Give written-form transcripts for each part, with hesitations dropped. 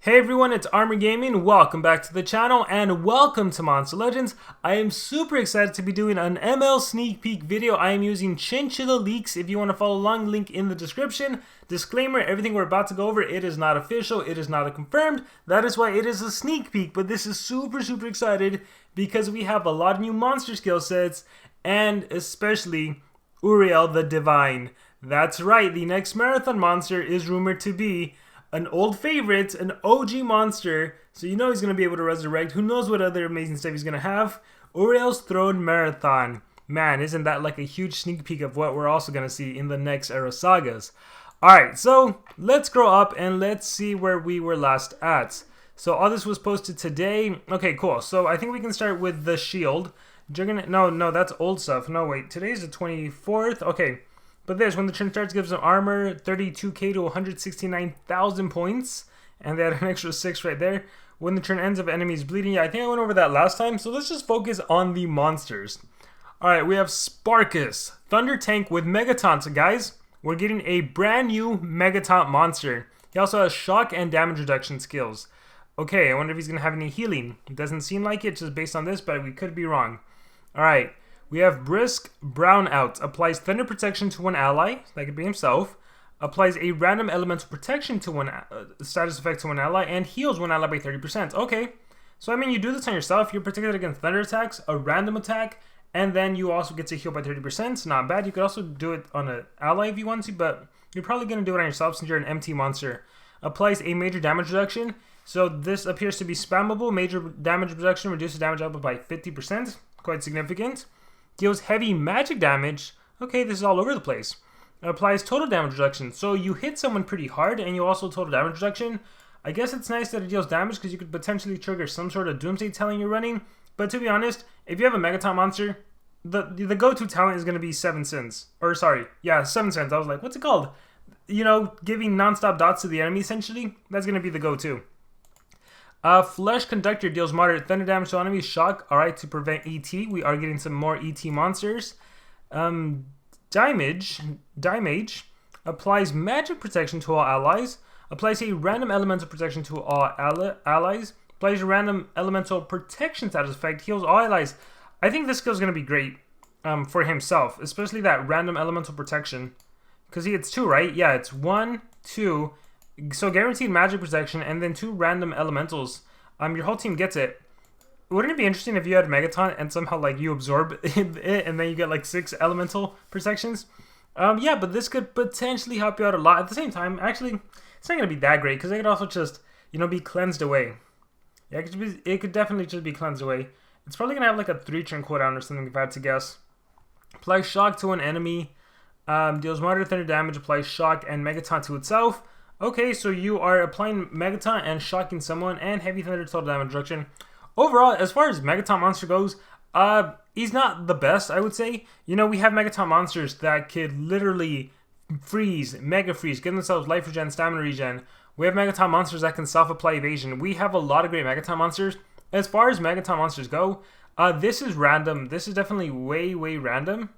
Hey everyone, it's Armor Gaming. Welcome back to the channel and welcome to Monster Legends. I am super excited to be doing an ML sneak peek video. I am using Chinchilla Leaks. If you want to follow along, link in the description. Disclaimer, everything we're about to go over, it is not official, it is not confirmed. That is why it is a sneak peek, but this is super excited because we have a lot of new monster skill sets and especially Uriel the Divine. That's right, the next marathon monster is rumored to be an old favorite, an OG monster, so you know he's going to be able to resurrect. Who knows what other amazing stuff he's going to have. Uriel'S Throne Marathon. Man, isn't that like a huge sneak peek of what we're also going to see in the next era sagas. Alright, so let's grow up and let's see where we were last at. So all this was posted today. Okay, cool. So I think we can start with the shield. No, that's old stuff. No, wait. Today's the 24th. Okay. But this, when the turn starts, gives them armor 32k to 169,000 points. And they had an extra 6 right there. When the turn ends, if enemies bleeding. Yeah, I think I went over that last time. So let's just focus on the monsters. Alright, we have Sparkus, Thunder Tank with Megataunt. Guys, we're getting a brand new Megataunt monster. He also has shock and damage reduction skills. Okay, I wonder if he's going to have any healing. It doesn't seem like it just based on this, but we could be wrong. Alright. We have Brisk Brownout. Applies Thunder Protection to one ally. That could be himself. Applies a random elemental protection to one status effect to one ally. And heals one ally by 30%. Okay. So, I mean, you do this on yourself. You're protected against thunder attacks, a random attack, and then you also get to heal by 30%. Not bad. You could also do it on an ally if you want to, but you're probably going to do it on yourself since you're an MT monster. Applies a major damage reduction. So, this appears to be spammable. Major damage reduction reduces damage output by 50%. Quite significant. Deals heavy magic damage. Okay, this is all over the place. Applies total damage reduction. So you hit someone pretty hard and you also total damage reduction. I guess it's nice that it deals damage because you could potentially trigger some sort of doomsday talent you're running. But to be honest, if you have a Megataunt monster, the go-to talent is going to be 7 cents. Or sorry, yeah, 7 cents. I was like, what's it called? You know, giving non-stop dots to the enemy essentially. That's going to be the go-to. Flesh Conductor deals moderate thunder damage to enemies. Shock, alright, to prevent ET. We are getting some more ET monsters. Dimage applies magic protection to all allies. Applies a random elemental protection to all allies. Applies a random elemental protection status effect. Heals all allies. I think this skill is going to be great for himself, especially that random elemental protection. Because he hits 2, right? Yeah, it's 1, 2. So guaranteed magic protection and then 2 random elementals. Your whole team gets it. Wouldn't it be interesting if you had Megataunt and somehow like you absorb it and then you get like 6 elemental protections? Yeah, but this could potentially help you out a lot. At the same time, actually, it's not gonna be that great because it could also just, you know, be cleansed away. Yeah, it could definitely just be cleansed away. It's probably gonna have like a 3-turn cooldown or something if I had to guess. Applies shock to an enemy. Deals moderate thunder damage. Applies shock and Megataunt to itself. Okay, so you are applying Megataunt and shocking someone and heavy thunder total damage reduction. Overall, as far as Megataunt monster goes, he's not the best, I would say. You know, we have Megataunt monsters that could literally freeze, mega freeze, give themselves life regen, stamina regen. We have Megataunt monsters that can self-apply evasion. We have a lot of great Megataunt monsters. As far as Megataunt monsters go, this is random. This is definitely way random.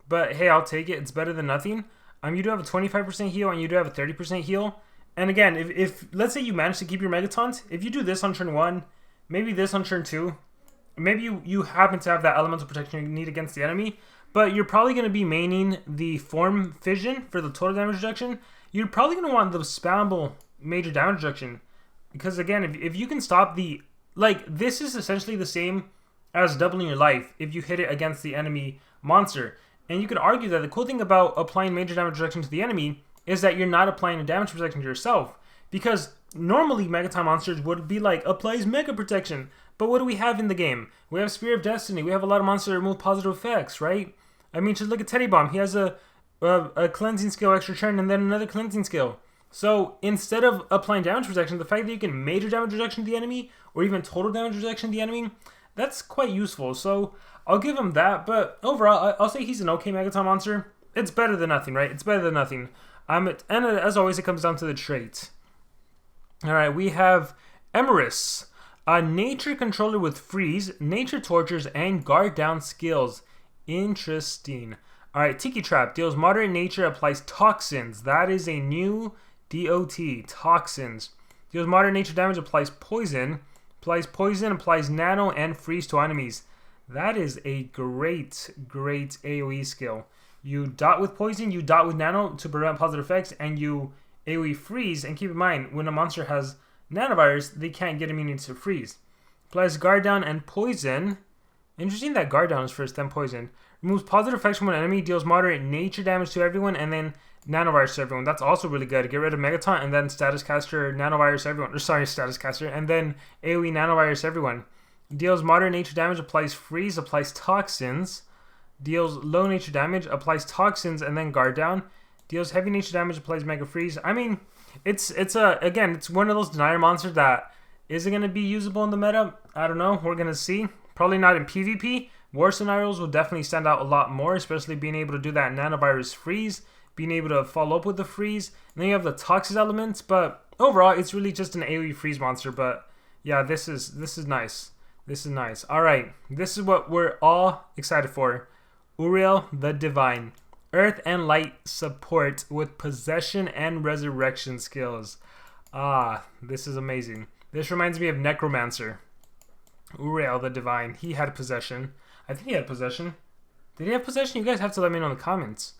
But hey, I'll take it. It's better than nothing. You do have a 25% heal and you do have a 30% heal. And again, if let's say you manage to keep your Megataunt, if you do this on turn 1, maybe this on turn 2, maybe you happen to have that elemental protection you need against the enemy, but you're probably going to be maining the Form Fission for the total damage reduction. You're probably going to want the spammable major damage reduction. Because again, if you can stop the... Like, this is essentially the same as doubling your life if you hit it against the enemy monster. And you could argue that the cool thing about applying major damage reduction to the enemy is that you're not applying a damage protection to yourself. Because normally Megataunt monsters would be like, applies Mega Protection. But what do we have in the game? We have Spear of Destiny. We have a lot of monsters that remove positive effects, right? I mean, just look at Teddy Bomb. He has a cleansing skill extra turn and then another cleansing skill. So instead of applying damage protection, the fact that you can major damage reduction to the enemy or even total damage reduction to the enemy, that's quite useful. So I'll give him that. But overall, I'll say he's an okay Megataunt monster. It's better than nothing, right? It's better than nothing. And as always, it comes down to the trait. Alright, we have Emerus, a nature controller with freeze, nature tortures, and guard down skills. Interesting. Alright, Tiki Trap deals moderate nature, applies toxins. That is a new DOT, toxins. Deals moderate nature damage, applies poison, applies nano and freeze to enemies. That is a great AoE skill. You dot with poison, you dot with nano to prevent positive effects, and you AoE freeze. And keep in mind, when a monster has nanovirus, they can't get immunity to freeze. Applies guard down and poison. Interesting that guard down is first, then poison. Removes positive effects from an enemy, deals moderate nature damage to everyone, and then nanovirus to everyone. That's also really good. Get rid of Megaton and then status caster nanovirus everyone. Or sorry, status caster, and then AoE nanovirus everyone. Deals moderate nature damage, applies freeze, applies toxins. Deals low nature damage, applies toxins, and then guard down. Deals heavy nature damage, applies mega freeze. I mean, it's one of those denier monsters that isn't going to be usable in the meta. I don't know. We're going to see. Probably not in PvP. War scenarios will definitely stand out a lot more, especially being able to do that nanovirus freeze, being able to follow up with the freeze. And then you have the toxic elements, but overall, it's really just an AoE freeze monster. But yeah, this is nice. This is nice. All right, this is what we're all excited for. Uriel the Divine. Earth and Light support with possession and resurrection skills. Ah, this is amazing. This reminds me of Necromancer. Uriel the Divine. He had possession. I think he had possession. Did he have possession? You guys have to let me know in the comments.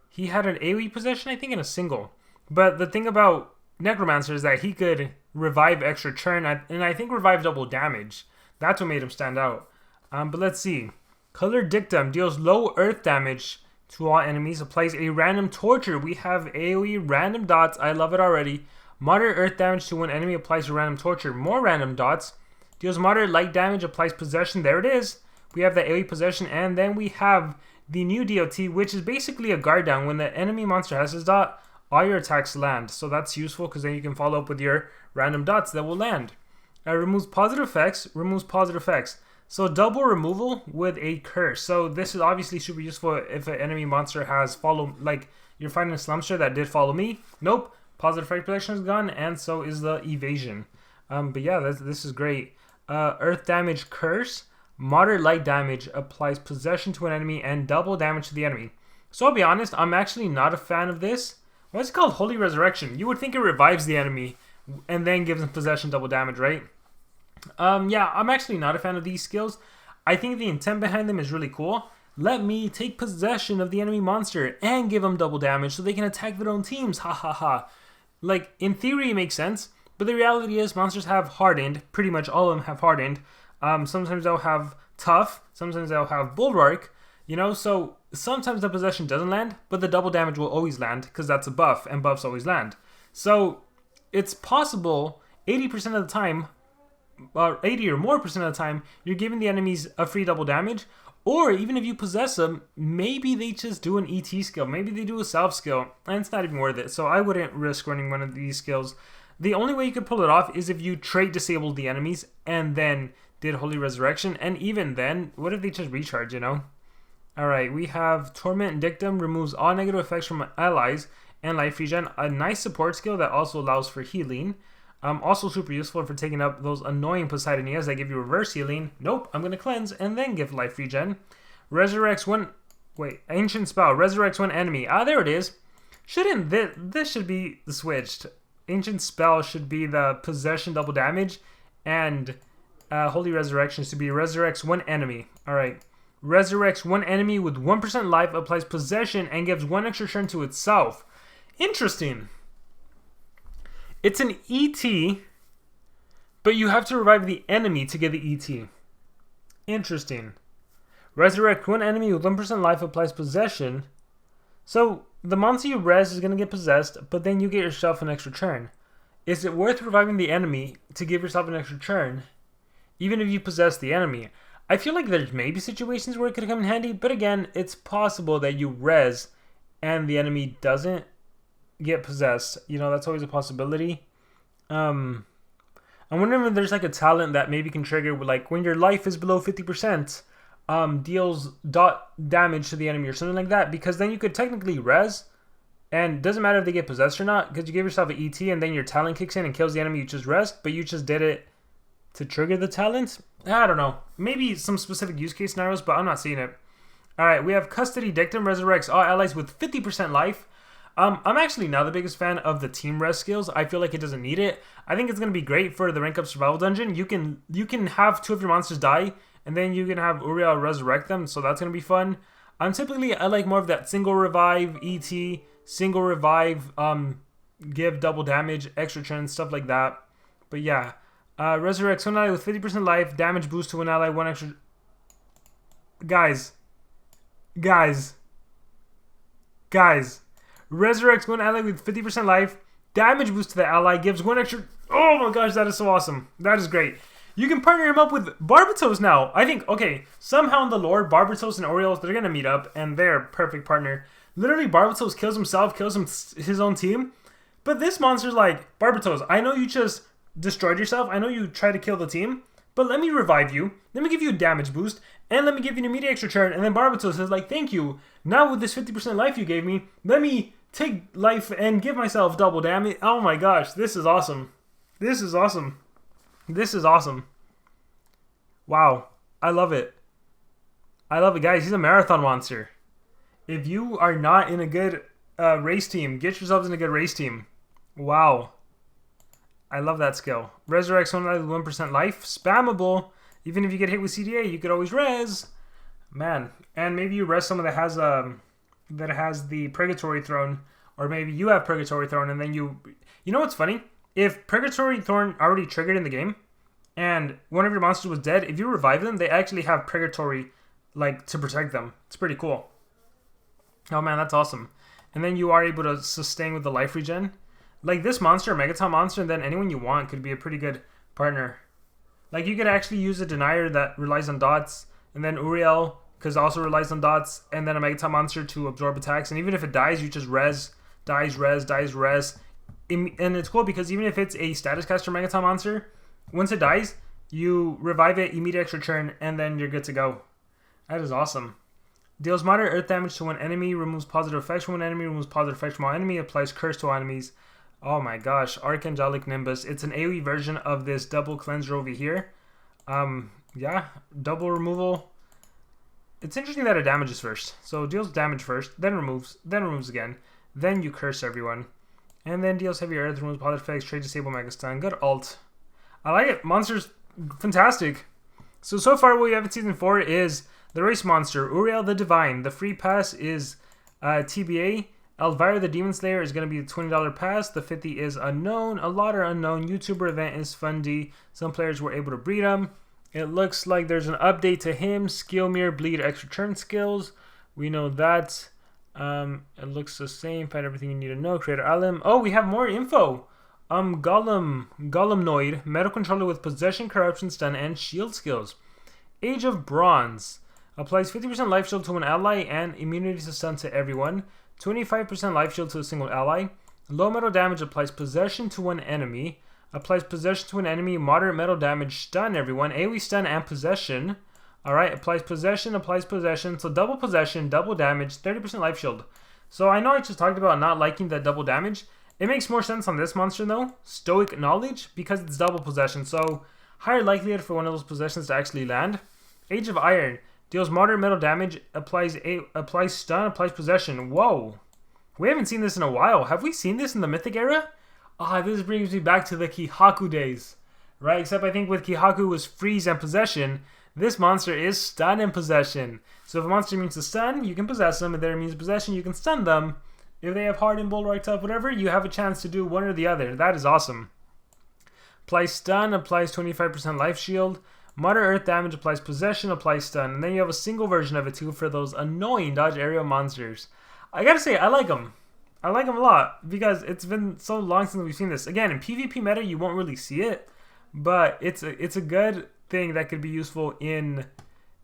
He had an AoE possession, I think, in a single. But the thing about Necromancer is that he could revive extra churn, and I think revive double damage. That's what made him stand out. But let's see. Color Dictum deals low earth damage to all enemies. Applies a random torture. We have AoE random dots. I love it already. Moderate earth damage to one enemy. Applies a random torture. More random dots. Deals moderate light damage. Applies possession. There it is. We have the AoE possession. And then we have the new DOT, which is basically a guard down. When the enemy monster has his dot, all your attacks land. So that's useful because then you can follow up with your random dots that will land. Removes positive effects. So double removal with a curse. So this is obviously super useful if an enemy monster has like you're fighting a Slumster that did follow me. Nope. Positive effect protection is gone, and so is the evasion. But yeah, this is great. Earth damage curse. Moderate light damage, applies possession to an enemy and double damage to the enemy. So I'll be honest, I'm actually not a fan of this. Why is it called Holy Resurrection? You would think it revives the enemy and then gives him possession double damage, right? Yeah, I'm actually not a fan of these skills. I think the intent behind them is really cool. Let me take possession of the enemy monster and give them double damage so they can attack their own teams. Ha ha ha. Like, in theory it makes sense, but the reality is monsters have hardened. Pretty much all of them have hardened. Sometimes they'll have tough, sometimes they'll have bulwark, you know, so sometimes the possession doesn't land, but the double damage will always land because that's a buff, and buffs always land. So it's possible 80% of the time, or 80 or more percent of the time, you're giving the enemies a free double damage, or even if you possess them, maybe they just do an ET skill, maybe they do a self skill, and it's not even worth it. So I wouldn't risk running one of these skills. The only way you could pull it off is if you trait disabled the enemies and then did Holy Resurrection, and even then, what if they just recharge, you know? Alright, we have Torment and Dictum, removes all negative effects from allies and life regen, a nice support skill that also allows for healing. Also super useful for taking up those annoying Poseidonias that give you reverse healing. Nope, I'm going to cleanse and then give life regen. Resurrects one... Wait, Ancient Spell, resurrects one enemy. Ah, there it is. Shouldn't this should be switched. Ancient Spell should be the possession double damage, and Holy Resurrection should be resurrects one enemy. Alright. Resurrects one enemy with 1% life, applies possession, and gives one extra turn to itself. Interesting. It's an ET, but you have to revive the enemy to get the ET. Interesting. Resurrect one enemy with 1% life, applies possession. So the monster you res is going to get possessed, but then you get yourself an extra turn. Is it worth reviving the enemy to give yourself an extra turn, even if you possess the enemy? I feel like there's maybe situations where it could come in handy, but again, it's possible that you res and the enemy doesn't get possessed. You know, that's always a possibility. I'm wondering if there's like a talent that maybe can trigger with, like, when your life is below 50%, deals dot damage to the enemy or something like that, because then you could technically res, and it doesn't matter if they get possessed or not, because you give yourself an ET and then your talent kicks in and kills the enemy you just res, but you just did it to trigger the talent. I don't know. Maybe some specific use case scenarios, but I'm not seeing it. Alright, we have Custody Dictum, resurrects all allies with 50% life. I'm actually not the biggest fan of the team res skills. I feel like it doesn't need it. I think it's going to be great for the rank up survival dungeon. You can have 2 of your monsters die, and then you can have Uriel resurrect them, so that's going to be fun. I like more of that single revive, ET, single revive, give double damage, extra churn, stuff like that. But yeah, resurrects one ally with 50% life, damage boost to an ally, 1 extra... Guys. Resurrects one ally with 50% life, damage boost to the ally, gives 1 extra... Oh my gosh, that is so awesome. That is great. You can partner him up with Barbatos now. I think, okay, somehow in the lore, Barbatos and Uriel'S, they're going to meet up, and they're a perfect partner. Literally, Barbatos kills himself, kills his own team. But this monster's like, Barbatos, I know you just destroyed yourself. I know you tried to kill the team. But let me revive you. Let me give you a damage boost. And let me give you an immediate extra turn. And then Barbatos says like, thank you. Now with this 50% life you gave me, let me take life and give myself double damage. Oh my gosh, this is awesome. This is awesome. This is awesome. Wow. I love it. I love it, guys. He's a marathon monster. If you are not in a good race team, get yourselves in a good race team. Wow. I love that skill. Resurrects one with 1% life. Spammable. Even if you get hit with CDA, you could always res. Man. And maybe you res someone that has the Purgatory Throne. Or maybe you have Purgatory Throne and then you... You know what's funny? If Purgatory Throne already triggered in the game, and one of your monsters was dead, if you revive them, they actually have Purgatory, like, to protect them. It's pretty cool. Oh man, that's awesome. And then you are able to sustain with the life regen. Like, this monster, Megaton monster, and then anyone you want could be a pretty good partner. Like, you could actually use a Denier that relies on dots, and then Uriel, because it also relies on dots, and then a Megaton monster to absorb attacks. And even if it dies, you just res, dies, res, dies, res. And it's cool because even if it's a status caster Megaton monster, once it dies, you revive it, immediate extra turn, and then you're good to go. That is awesome. Deals moderate earth damage to one enemy, removes positive effects from one enemy, removes positive effects from all enemy, applies curse to all enemies. Oh my gosh, Archangelic Nimbus. It's an AoE version of this double cleanser over here. Yeah, double removal. It's interesting that it damages first. So deals damage first, then removes again. Then you curse everyone. And then deals heavy earth, removes positive effects, trade disable mega stun. Good ult. I like it. Monster's fantastic. So far what we have in Season 4 is the Race Monster, Uriel the Divine. The free pass is TBA. Elvira the Demon Slayer is going to be the $20 pass. The 50 is unknown. A lot are unknown. YouTuber event is Fundy. Some players were able to breed him. It looks like there's an update to him. Skill Mirror, Bleed, extra turn skills. We know that. It looks the same. Find everything you need to know. Creator Alim. Oh, we have more info. Golemnoid, Metal Controller with Possession, Corruption, Stun, and Shield skills. Age of Bronze. Applies 50% life shield to an ally and immunity to stun to everyone. 25% life shield to a single ally. Low metal damage applies possession to one enemy. Applies possession to an enemy. Moderate metal damage, stun everyone. AoE stun and possession. Alright, applies possession. So double possession, double damage, 30% life shield. So I know I just talked about not liking that double damage. It makes more sense on this monster though. Stoic Knowledge, because it's double possession. So higher likelihood for one of those possessions to actually land. Age of Iron. Deals moderate metal damage, applies stun, applies possession. Whoa. We haven't seen this in a while. Have we seen this in the Mythic era? This brings me back to the Kihaku days. Right? Except I think with Kihaku was freeze and possession. This monster is stun and possession. So if a monster means to stun, you can possess them. If there means possession, you can stun them. If they have Hardened, Bulwark Tough, whatever, you have a chance to do one or the other. That is awesome. Applies stun, applies 25% life shield. Moderate earth damage, applies possession, applies stun. And then you have a single version of it too for those annoying dodge area monsters. I gotta say, I like them. I like them a lot because it's been so long since we've seen this. Again, in PvP meta, you won't really see it. But it's a good thing that could be useful in...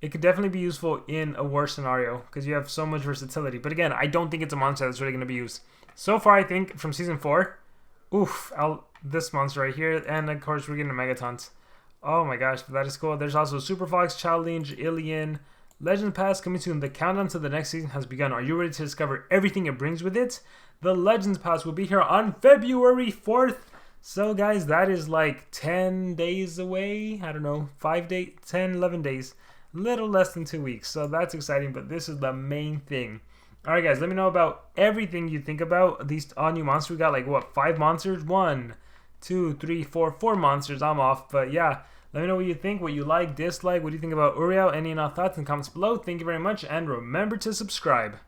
It could definitely be useful in a war scenario because you have so much versatility. But again, I don't think it's a monster that's really going to be used. So far, I think, from Season 4, this monster right here, and of course, we're getting a Megatons. Oh my gosh, that is cool. There's also Super Fox, Challenge, Ilian, Legend Pass coming soon. The countdown to the next season has begun. Are you ready to discover everything it brings with it? The Legends Pass will be here on February 4th. So guys, that is like 10 days away. I don't know, 10, 11 days. Little less than 2 weeks. So that's exciting, but this is the main thing. Alright guys, let me know about everything you think about these all new monsters. We got like what, 5 monsters? 1, 2, 3, 4 monsters. I'm off, but yeah, let me know what you think, what you like, dislike, what do you think about Uriel. Any thoughts in the comments below. Thank you very much, and remember to subscribe.